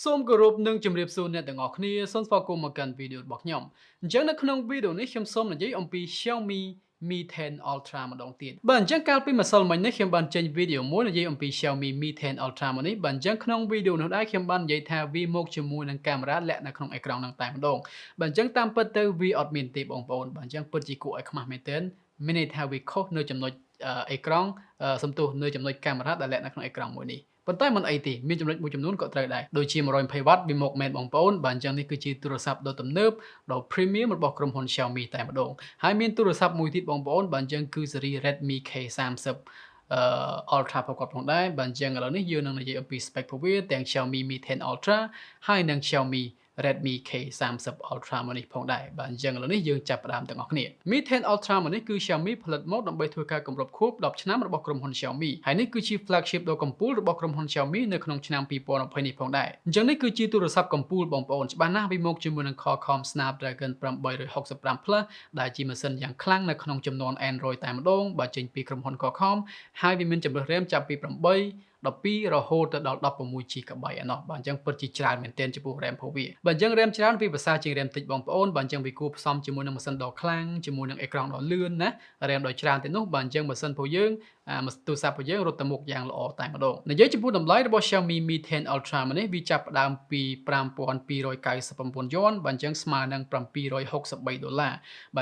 សូមគោរពនឹងជម្រាបសួរអ្នកទាំងអស់គ្នាសូមស្វាគមន៍មកកាន់វីដេអូរបស់ខ្ញុំអញ្ចឹងនៅក្នុងវីដេអូនេះខ្ញុំសូមនិយាយអំពី Xiaomi Mi 10 Ultra ម្ដងទៀតបាទអញ្ចឹងកាលពីម្សិលមិញនេះខ្ញុំបានចេញវីដេអូមួយនិយាយអំពី Xiaomi Mi 10 Ultra មកនេះបាទអញ្ចឹងក្នុងវីដេអូនោះដែរខ្ញុំបាននិយាយថាវាមកជាមួយនឹងកាមេរ៉ាលាក់នៅក្នុងអេក្រង់នឹងតែម្ដងបាទអញ្ចឹងតាមពិតទៅវាអត់មានទេបងប្អូនបាទអញ្ចឹងពិតជាគួរឲ្យខ្មាស់មែនទែនមានន័យថាវាខុសនៅចំណុចអេក្រង់សំទោសនៅចំណុចកាមេរ៉ាដែលលាក់នៅក្នុងអេក្រង់មួយនេះប៉ុន្តែមិនអីទេមានចំណុចមួយចំនួនក៏ត្រូវដែរដូចជា120វ៉ាត់វាមកមែនបងប្អូនបាទអញ្ចឹងនេះគឺជាទូរស័ព្ទដ៏ទំនើបដ៏ premium របស់ក្រុមហ៊ុន Xiaomi តែម្ដងហើយមានទូរស័ព្ទមួយទៀតបងប្អូនបាទអញ្ចឹងគឺស៊េរី Redmi K30 Ultra ប្រកបផងដែរបាទអញ្ចឹងឥឡូវនេះយើងនឹងនិយាយអំពី spec របស់វាទាំង Xiaomi Mi 10 Ultra ហើយនិង Xiaomi Redmi K30 Ultra មកនេះផងដែរបាទអញ្ចឹងឥឡូវនេះយើងចាប់ផ្ដើមទាំងអស់គ្នា Mi 10 Ultra មកនេះគឺ Xiaomi ផលិតមកដើម្បីធ្វើការគម្រប់ខួប10ឆ្នាំរបស់ក្រុមហ៊ុន Xiaomi ហើយនេះគឺជា flagship ដ៏កំពូលរបស់ក្រុមហ៊ុន Xiaomi នៅក្នុងឆ្នាំ2020នេះផងដែរអញ្ចឹងនេះគឺជាទូរស័ព្ទកំពូលបងប្អូនច្បាស់ណាស់វាមកជាមួយនឹង Qualcomm Snapdragon 865 Plus ដែលជាម៉ាស៊ីនយ៉ាងខ្លាំងនៅក្នុងចំនួន Android តែម្ដងបាទចេញពីក្រុមហ៊ុន Qualcomm ហើយវាមានជម្រើស RAM ចាប់ពី12រហូតទៅដល់ 16GB ឯណោះបាទអញ្ចឹងពិតជាច្រើនមែនទែនចំពោះ RAM របស់វាបាទអញ្ចឹង RAM ច្រើនវាភាសាជាង RAM តិចបងប្អូនបាទអញ្ចឹងវាគួរផ្សំជាមួយនឹងម៉ាស៊ីនដ៏ខ្លាំងជាមួយនឹងអេក្រង់ដ៏លឿនណា RAM ដ៏ច្រើនទៀតនោះបាទអញ្ចឹងម៉ាស៊ីនរបស់យើងទូរស័ព្ទរបស់យើងរត់ទៅមុខយ៉ាងល្អតែម្ដងនិយាយចំពោះតម្លៃរបស់ Xiaomi Mi 10 Ultra មកនេះវាចាប់ផ្ដើមពី5299 យួនបាទអញ្ចឹងស្មើនឹង$763បាទ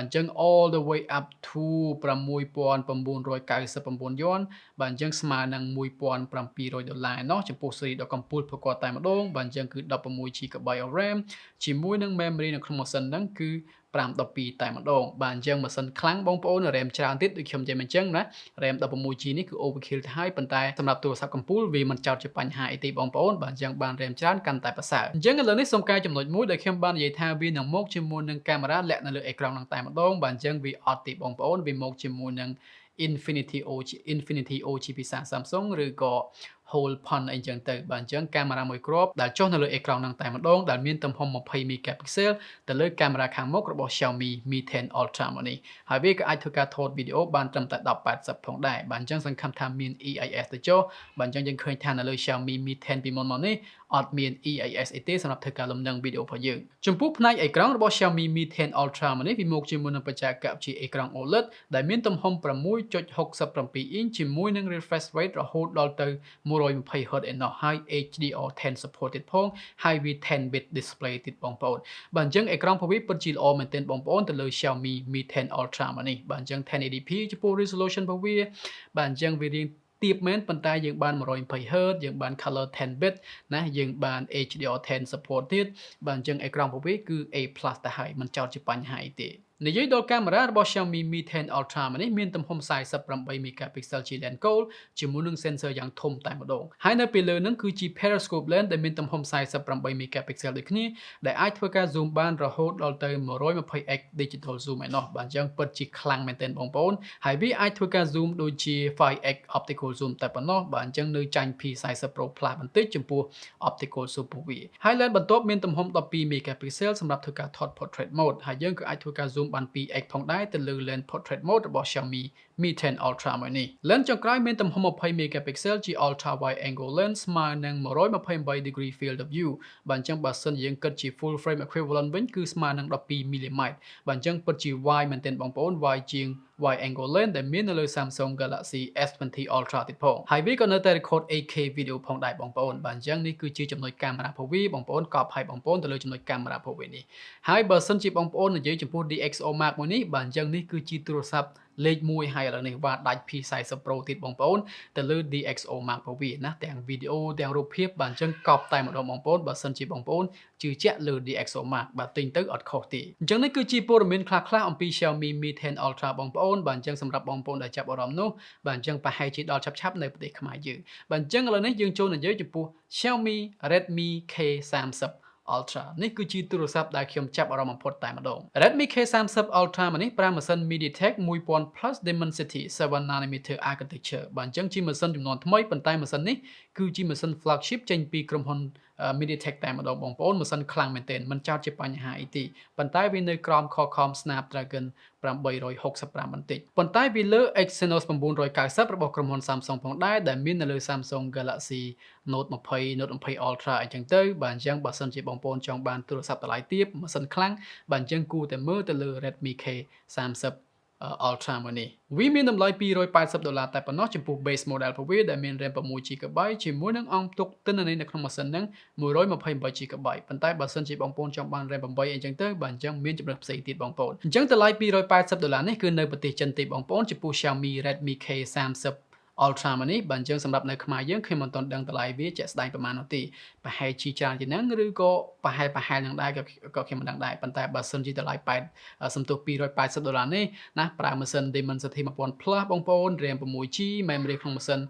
អញ្ចឹង all the way up to 6999 យួនបាទអញ្ចឹងស្មើនឹង$1700ណោះចំពោះស៊េរីដ៏កំពូលប្រកបតែម្ដងបាទអញ្ចឹងគឺ 16GB RAM ជាមួយនឹង memory នៅក្នុងម៉ាស៊ីនហ្នឹងគឺ512តែម្ដងបាទអញ្ចឹងម៉ាស៊ីនខ្លាំងបងប្អូន RAM ច្រើនទៀតដូចខ្ញុំនិយាយមិនអញ្ចឹងណា RAM 16GB នេះគឺ overkill ទៅហើយប៉ុន្តែសម្រាប់ទូរស័ព្ទកំពូលវាមិនចោទជាបញ្ហាអីទេបងប្អូនបាទអញ្ចឹងបាន RAM ច្រើនកាន់តែប្រសើរអញ្ចឹងឥឡូវនេះសូមកែចំណុចមួយដែលខ្ញុំបាននិយាយថាវានឹងមកជាមួយនឹងកាមេរ៉ាលាក់នៅលើអេក្រង់ហ្នឹងតែម្ដងបាទអញ្ចឹងវាអត់ទេបងប្អូនវាមកជាមួយនឹងInfinity O ជាភាសា Samsung ឬក៏ whole point អីចឹងទៅបាទអញ្ចឹងកាមេរ៉ាមួយគ្រាប់ដែលចុះនៅលើអេក្រង់ហ្នឹងតែម្ដងដែលមានទំហំ20 megapixel ទៅលើកាមេរ៉ាខាងមុខរបស់ Xiaomi Mi 10 Ultra មកនេះហើយវាក៏អាចធ្វើការថតវីដេអូបានត្រឹមតែ 1080 ផងដែរបាទអញ្ចឹងសង្ឃឹមថាមាន EIS ទៅចុះបាទអញ្ចឹងយើងឃើញថានៅលើ Xiaomi Mi 10 ពីមុនមកនេះអត់មាន EIS អីទេសម្រាប់ធ្វើការលំនឹងវីដេអូរបស់យើងចំពោះផ្នែកអេក្រង់របស់ Xiaomi Mi 10 Ultra មកនេះវាមកជាមួយនឹងបច្ចេកវិទ្យាអេក្រង់ OLED ដែលមានទំហំ 6.67 inch ជាមួយនឹង refresh rate រហូតដល់ទៅ120Hz ឯណោះហើយ HDR10 support ទៀតផងហើយវា 10bit display ទៀតបងប្អូនបាទអញ្ចឹងអេក្រង់របស់វាពិតជាល្អមែនទែនបងប្អូនទៅលើ Xiaomi Mi 10 Ultra មកនេះបាទអញ្ចឹង 1080p ចំពោះ resolution របស់វាបាទអញ្ចឹងវារៀងទៀបមែនប៉ុន្តែយើងបាន 120Hz យើងបាន color 10bit ណាយើងបាន HDR10 support ទៀតបាទអញ្ចឹងអេក្រង់របស់វាគឺ A+ ទៅហើយមិនចោទជាបញ្ហាអីទេនិយាយដល់កាមេរ៉ារបស់ Xiaomi Mi 10 Ultra មកនេះមានទំហំ48 megapixel ជា lens gold ជាមួយនឹង sensor យ៉ាងធំតែម្ដងហើយនៅពេលលើនឹងគឺជា periscope lens ដែលមានទំហំ48 megapixel ដូចគ្នាដែលអាចធ្វើការ zoom បានរហូតដល់ទៅ 120x digital zoom ឯណោះបាទអញ្ចឹងពិតជាខ្លាំងមែនទែនបងប្អូនហើយវាអាចធ្វើការ zoom ដូចជា 5x optical zoom តែប៉ុណ្ណោះបាទអញ្ចឹងនៅចាញ់ P40 Pro Plus បន្តិចចំពោះ optical zoom របស់វាហើយ lens បន្ទាប់មានទំហំ12 megapixel សម្រាប់ធ្វើការថត portrait mode ហើយយើងក៏អាចធ្វើការ zoom បាន 2x ផងដែរទៅលើ lens portrait mode របស់ Xiaomi Mi 10 Ultra មួយនេះ lens ចុងក្រោយមានទំហំ20 megapixel ជា ultra wide angle lens ស្មើនឹង128 degree field of view បាទអញ្ចឹងបើសិនយើងគិតជា full frame equivalent វិញគឺស្មើនឹង12 mm បាទអញ្ចឹងពិតជា wide មែនទែនបងប្អូន wide ជាង wide angle lens ដែលមាននៅលើ Samsung Galaxy S20 Ultra ទៀតផងហើយវាក៏នៅតែ record 8K video ផងដែរបងប្អូនបាទអញ្ចឹងនេះគឺជាចំណុចកាមេរ៉ារបស់វាបងប្អូនកប់ឲ្យបងប្អូនទៅលើចំណុចកាមេរ៉ារបស់វានេះហើយបើសិនជាបងប្អូននិយាយចំពោះ DxO Mark មួយនេះបាទអញ្ចឹងនេះគឺជាទូរស័ព្ទលេខ1ហើយឥឡូវនេះបាទដាច់ P40 Pro ទៀតបងប្អូនទៅលើ DxO Mark របស់វាណាទាំងវីដេអូទាំងរូបភាពបាទអញ្ចឹងកប់តែម្ដងបងប្អូនបើសិនជាបងប្អូនជឿជាក់លើ DxO Mark បាទទិញទៅអត់ខុសទេអញ្ចឹងនេះគឺជាព័ត៌មានខ្លះៗអំពី Xiaomi Mi 10 Ultra បងប្អូនបាទអញ្ចឹងសម្រាប់បងប្អូនដែលចាប់អារម្មណ៍នោះបាទអញ្ចឹងប្រហែលជាដល់ឆាប់ៗនៅប្រទេសខ្មែរយើងបាទអញ្ចឹងឥឡូវនេះយើងចូលនិយាយចំពោះ Xiaomi Redmi K30 Ultra នេះគឺជាទូរស័ព្ទដែលខ្ញុំចាប់អារម្មណ៍បំផុតតែម្ដង Redmi K30 Ultra មកនេះប្រើម៉ាស៊ីន Mediatek 1000 Plus Dimensity 7nm architecture បាទអញ្ចឹងជាម៉ាស៊ីនចំនួនថ្មីប៉ុន្តែម៉ាស៊ីននេះគឺជាម៉ាស៊ីន flagship ចេញពីក្រុមហ៊ុន Mediatek តែម្ដងបងប្អូនម៉ាស៊ីនខ្លាំងមែនទែនមិនចោតជាបញ្ហាអីទេប៉ុន្តែវានៅក្រោម Qualcomm Snapdragon 865បន្តិចប៉ុន្តែវាលើ Exynos 990របស់ក្រុមហ៊ុន Samsung ផងដែរដែលមាននៅលើ Samsung Galaxy Note 20 Note 20 Ultra អញ្ចឹងទៅបាទអញ្ចឹងបើសិនជាបងប្អូនចង់បានទូរស័ព្ទតម្លៃទាបម៉ាស៊ីនខ្លាំងបាទអញ្ចឹងគួរតែមើលទៅលើ Redmi K30 Ultra មួយនេះវាមានតម្លៃ$280តែប៉ុណ្ណោះចំពោះ base model របស់វាដែលមាន RAM 6GB ជាមួយនឹងអង្គផ្ទុកទិន្នន័យនៅក្នុងម៉ាស៊ីនហ្នឹង 128GB ប៉ុន្តែបើសិនជាបងប្អូនចង់បាន RAM 8អញ្ចឹងទៅបាទអញ្ចឹងមានចំណុចផ្សេងទៀតបងប្អូនអញ្ចឹងតម្លៃ$280នេះគឺនៅប្រទេសចិនទេបងប្អូនចំពោះ Xiaomi Redmi K30 Ultra មកនេះបាទអញ្ចឹងសម្រាប់នៅខ្មែរយើងខ្ញុំមិនទាន់ដឹងតម្លៃវាជាក់ស្ដែងប្រហែលនោះទេប្រហែលជាច្រើនជាងហ្នឹងឬក៏ប្រហែលនឹងដែរក៏ខ្ញុំមិនដឹងដែរប៉ុន្តែបើសិនជាតម្លៃសំទុះ$280នេះណាប្រើម៉ាស៊ីន demensity 1000 plus បងប្អូន RAM 6GB memory ក្នុងម៉ាស៊ីន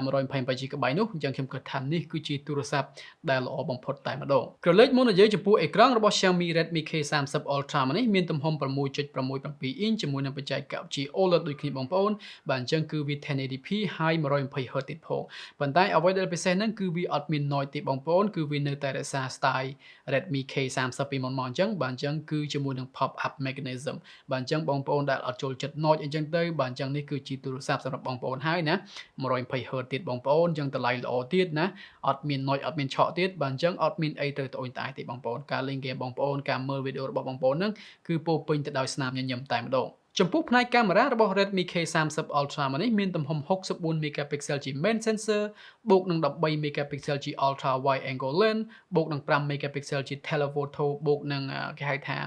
128GB នោះអញ្ចឹងខ្ញុំគិតថានេះគឺជាទូរស័ព្ទដែលល្អបំផុតតែម្ដងក្រឡេកមកនិយាយចំពោះអេក្រង់របស់ Xiaomi Redmi K30 Ultra មកនេះមានទំហំ 6.67 អ៊ីនជាមួយនឹងបច្ចេកវិទ្យា OLED ដូចគ្នាបងប្អូនបាទអញ្ចឹងគឺវា 1080p ហើយ 120Hz ទៀតផងប៉ុន្តែអ្វីដែលពិសេសហ្នឹងគឺវាអត់មាន noise ទេបងប្អូនគឺវានៅតែរក្សា style Redmi K30 ពីមុនមកអញ្ចឹងបាទអញ្ចឹងគឺជាមួយនឹង pop up mechanism បាទអញ្ចឹងបងប្អូនដែលអត់ចូលចិត្ត noise អញ្ចឹងទៅបាទអញ្ចឹងនេះគឺជាទូរស័ព្ទសម្រាប់បងប្អូនហើយណា 120Hz ទៀតបងប្អូនអញ្ចឹងតម្លៃល្អទៀតណាអត់មាន noise អត់មានឆក់ទៀតបាទអញ្ចឹងអត់មានអីទៅត្អូញត្អែទេបងប្អូនការលេងហ្គេមបងប្អូនការមើលវីដេអូរបស់បងប្អូនហ្នឹងគឺពោពេញទៅដោយស្នាមញញឹមតែម្ដងចំពោះផ្នែកកាមេរ៉ារបស់ Redmi K30 Ultra មកនេះមានទំហំ 64 megapixel ជា main sensor បូកនឹង 13 megapixel ជា ultra wide angle lens បូកនឹង5 megapixel ជា telephoto បូកនឹងគេហៅថា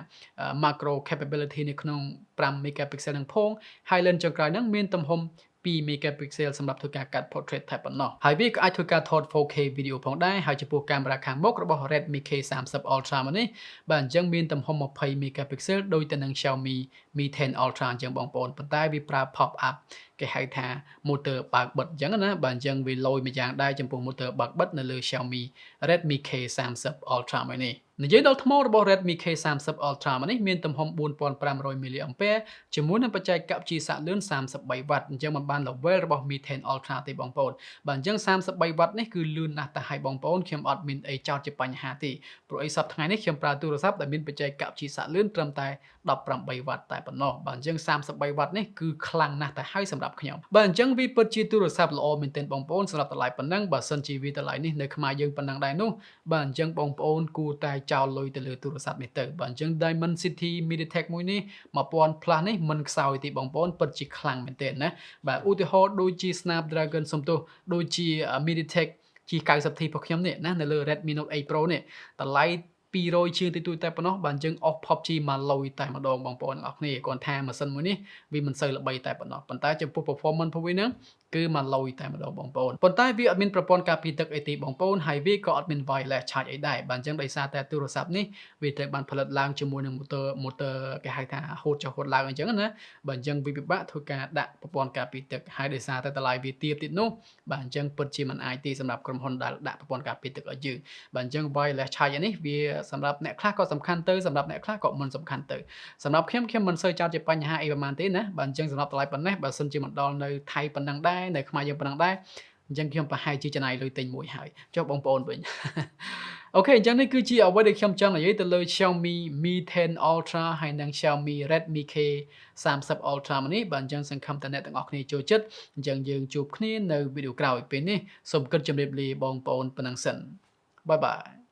macro capability នៅក្នុង5 megapixel នឹងផងហើយ lens ចុងក្រោយហ្នឹងមានទំហំ2 megapixel សម្រាប់ធ្វើការកាត់ portrait តែប៉ុណ្ណោះហើយវាក៏អាចធ្វើការថត 4K video ផងដែរហើយចំពោះកាមេរ៉ាខាងមុខរបស់ Redmi K30 Ultra មកនេះបាទអញ្ចឹងមានទំហំ20 megapixel ដូចទៅនឹង Xiaomi Mi 10 Ultra អញ្ចឹងបងប្អូនប៉ុន្តែវាប្រើ pop up គេហៅថា motor បើកបិទអញ្ចឹងណាបាទអញ្ចឹងវាលយមួយយ៉ាងដែរចំពោះ motor បើកបិទនៅលើ Xiaomi Redmi K30 Ultra មកនេះនិយាយដល់ថ្មរបស់ Redmi K30 Ultra មកនេះមានទំហំ 4500 mAh ជាមួយនឹងបច្ចេកវិទ្យាសាកលឿន 33W អញ្ចឹងមិនបាន level របស់ Mi 10 Ultra ទេបងប្អូនបាទអញ្ចឹង 33W នេះគឺលឿនណាស់តែឲ្យបងប្អូនខ្ញុំអត់មានអីចោទជាបញ្ហាទេព្រោះអីសប្តាហ៍ថ្ងៃនេះខ្ញុំប្រើទូរស័ព្ទដែលមានបច្ចេកវិទ្យាសាកលឿនត្រឹមតែ 18W តែប៉ុណ្ណោះបាទអញ្ចឹង 33W នេះគឺខ្លាំងណាស់តែឲ្យសម្រាប់ខ្ញុំបាទអញ្ចឹងវាពិតជាទូរស័ព្ទល្អមែនទែនបងប្អូនសម្រាប់តម្លៃប៉ុណ្ណឹងបើសិនជាវាតម្លៃនេះនៅខ្មែរយើងប៉ុណ្ណឹងដែរនោះបាទអញ្ចឹងបងប្អូនគួរតែចោលលុយទៅលើទូរស័ព្ទនេះទៅបាទអញ្ចឹង Dimensity Mediatek មួយនេះ 1000 plus នេះមិនខ្សោយទេបងប្អូនពិតជាខ្លាំងមែនទែនណាបាទឧទាហរណ៍ដូចជា Snapdragon សំទោសដូចជា Mediatek G90T របស់ខ្ញុំនេះណានៅលើ Redmi Note 8 Pro នេះតម្លៃ200ជាងទីតែប៉ុណ្ណោះបាទអញ្ចឹងអស់ PUBG មកលុយតែម្ដងបងប្អូនទាំងអស់គ្នាគ្រាន់ថាម៉ាស៊ីនមួយនេះវាមិនសូវល្បីតែប៉ុណ្ណោះប៉ុន្តែចំពោះ performance របស់វាហ្នឹងគឺមកលុយតែម្ដងបងប្អូនប៉ុន្តែវាអត់មានប្រព័ន្ធការពារទឹកអីទេបងប្អូនហើយវាក៏អត់មាន wireless charge អីដែរបាទអញ្ចឹងដោយសារតែទូរស័ព្ទនេះវាត្រូវបានផលិតឡើងជាមួយនឹង motor គេហៅថាហូតចុះហូតឡើងអញ្ចឹងណាបាទអញ្ចឹងវាពិបាកធ្វើការដាក់ប្រព័ន្ធការពារទឹកហើយដោយសារតែតម្លៃវាទាបទៀតនោះបាទអញ្ចឹងពិតជាមិនអាចទេសម្រាប់ក្រុមហ៊ុនដែលដាក់ប្រព័ន្ធការពារទឹកឲ្យយើងបាទអញ្ចឹង wireless charge នេះវាសម្រាប់អ្នកខ្លះក៏សំខាន់ទៅសម្រាប់អ្នកខ្លះក៏មិនសំខាន់ទៅសម្រាប់ខ្ញុំមិនសូវចោទជាបញ្ហាអីប្រហែលទេណាបាទអញ្ចឹងសម្រាប់តម្លៃប៉ុណ្ណេះបើសិនជាមិនដល់នៅថៃប៉ុណ្ណឹងដែរនៅខ្មែរយើងប៉ុណ្ណឹងដែរអញ្ចឹងខ្ញុំប្រហែលជាចំណាយលុយទិញមួយហើយចុះបងប្អូនវិញអូខេអញ្ចឹងនេះគឺជាអ្វីដែលខ្ញុំចង់និយាយទៅលើ Xiaomi Mi 10 Ultra ហើយនិង Xiaomi Redmi K30 Ultra មកនេះបាទអញ្ចឹងសង្ឃឹមថាអ្នកទាំងអស់គ្នាចូលចិត្តអញ្ចឹងយើងជួបគ្នានៅវីដេអូក្រោយពេលនេះសូមគិតជម្រាបលាបងប្អូនប៉ុណ្ណឹងសិនបាយបាយ